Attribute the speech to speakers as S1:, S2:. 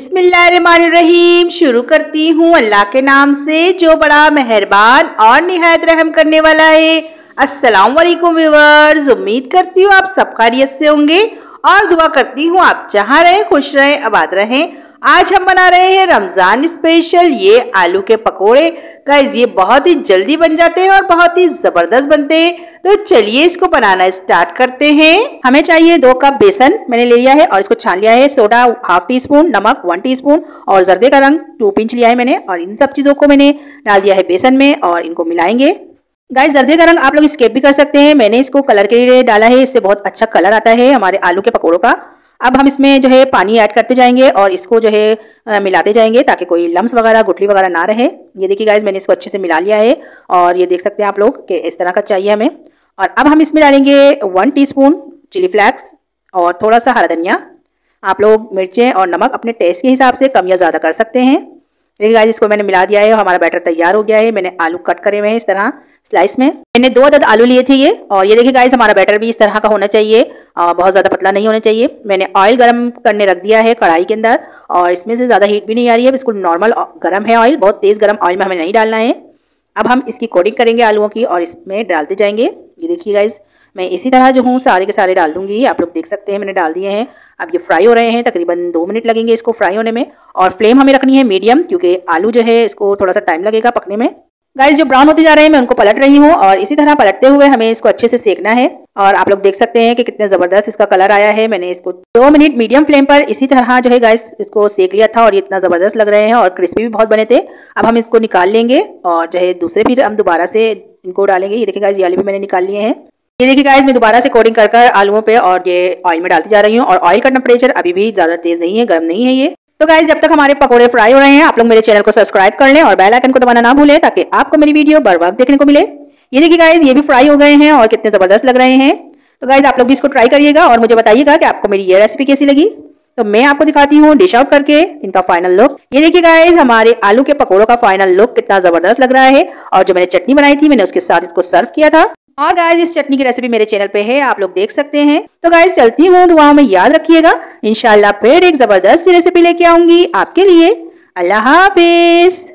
S1: बिस्मिल्लाहिर्रहमानिर्रहीम। शुरू करती हूँ अल्लाह के नाम से जो बड़ा मेहरबान और निहायत रहम करने वाला है। अस्सलाम वालेकुम व्यूअर्स, उम्मीद करती हूँ आप सब खैरियत से होंगे और दुआ करती हूँ आप जहाँ रहें खुश रहें आबाद रहें। आज हम बना रहे हैं रमज़ान स्पेशल ये आलू के पकोड़े। गाइस ये बहुत ही जल्दी बन जाते हैं और बहुत ही ज़बरदस्त बनते हैं। तो चलिए इसको बनाना स्टार्ट करते हैं। हमें चाहिए 2 कप बेसन मैंने ले लिया है और इसको छान लिया है। सोडा ½ टीस्पून, नमक 1 टीस्पून और जर्दे का रंग 2 पिंच लिया है मैंने। और इन सब चीज़ों को मैंने डाल दिया है बेसन में और इनको मिलाएंगे। गाइस जर्दे का रंग आप लोग स्किप भी कर सकते हैं, मैंने इसको कलर के लिए डाला है, इससे बहुत अच्छा कलर आता है हमारे आलू के पकोड़ों का। अब हम इसमें जो है पानी ऐड करते जाएंगे और इसको जो है मिलाते जाएंगे ताकि कोई लम्स वगैरह गुठली वगैरह ना रहे। ये देखिए गाइस मैंने इसको अच्छे से मिला लिया है और ये देख सकते हैं आप लोग कि इस तरह का चाहिए हमें। और अब हम इसमें डालेंगे 1 टीस्पून चिली फ्लेक्स और थोड़ा सा हरा धनिया। आप लोग मिर्चें और नमक अपने टेस्ट के हिसाब से कम या ज़्यादा कर सकते हैं। देखिए गाइस इसको मैंने मिला दिया है, हमारा बैटर तैयार हो गया है। मैंने आलू कट करे हुए हैं इस तरह स्लाइस में। मैंने 2 अदद आलू लिए थे ये। और ये देखिए गाइस हमारा बैटर भी इस तरह का होना चाहिए, बहुत ज़्यादा पतला नहीं होना चाहिए। मैंने ऑयल गरम करने रख दिया है कढ़ाई के अंदर और इसमें से ज़्यादा हीट भी नहीं आ रही है, बिल्कुल नॉर्मल गर्म है ऑयल, बहुत तेज़ गर्म ऑयल में हमें नहीं डालना है। अब हम इसकी कोटिंग करेंगे आलूओं की और इसमें डालते जाएंगे। ये देखिए गाइस मैं इसी तरह जो हूँ सारे के सारे डाल दूंगी, आप लोग देख सकते हैं मैंने डाल दिए हैं। अब ये फ्राई हो रहे हैं, तकरीबन 2 मिनट लगेंगे इसको फ्राई होने में। और फ्लेम हमें रखनी है मीडियम, क्योंकि आलू जो है इसको थोड़ा सा टाइम लगेगा पकने में। गाइस जो ब्राउन होते जा रहे हैं मैं उनको पलट रही हूँ और इसी तरह पलटते हुए हमें इसको अच्छे से सेकना है। और आप लोग देख सकते हैं कि कितने ज़बरदस्त इसका कलर आया है। मैंने इसको 2 मिनट मीडियम फ्लेम पर इसी तरह जो है गाइस इसको सेक लिया था और ये इतना ज़बरदस्त लग रहे हैं और क्रिस्पी भी बहुत बने थे। अब हम इसको निकाल लेंगे और जो है दूसरे फिर हम दोबारा से इनको डालेंगे। ये देखिए गाइस ये वाले भी मैंने निकाल लिए हैं। ये देखिए गाइस मैं दोबारा से कोटिंग कर आलूओं पे और ये ऑयल में डालती जा रही हूँ। और ऑयल का टेम्परेचर अभी भी ज़्यादा तेज़ नहीं है, गर्म नहीं है ये। तो गाइस जब तक हमारे पकोड़े फ्राई हो रहे हैं आप लोग मेरे चैनल को सब्सक्राइब कर लें और बेल आइकन को दबाना ना भूलें ताकि आपको मेरी वीडियो बर वक्त देखने को मिले। ये देखिए गाइस ये भी फ्राई हो गए हैं और कितने ज़बरदस्त लग रहे हैं। तो गाइस आप लोग भी इसको ट्राई करिएगा और मुझे बताइएगा कि आपको मेरी ये रेसिपी कैसी लगी। तो मैं आपको दिखाती हूँ डिश आउट करके इनका फाइनल लुक। ये देखिए गाइस हमारे आलू के पकोड़ों का फाइनल लुक कितना ज़बरदस्त लग रहा है। और जो मैंने चटनी बनाई थी मैंने उसके साथ इसको सर्व किया था। और गाइस इस चटनी की रेसिपी मेरे चैनल पे है, आप लोग देख सकते हैं। तो गाइस चलती हूँ, दुआओं में याद रखिएगा। इंशाल्लाह फिर एक ज़बरदस्त सी रेसिपी लेके आऊंगी आपके लिए। अल्लाह हाफिज।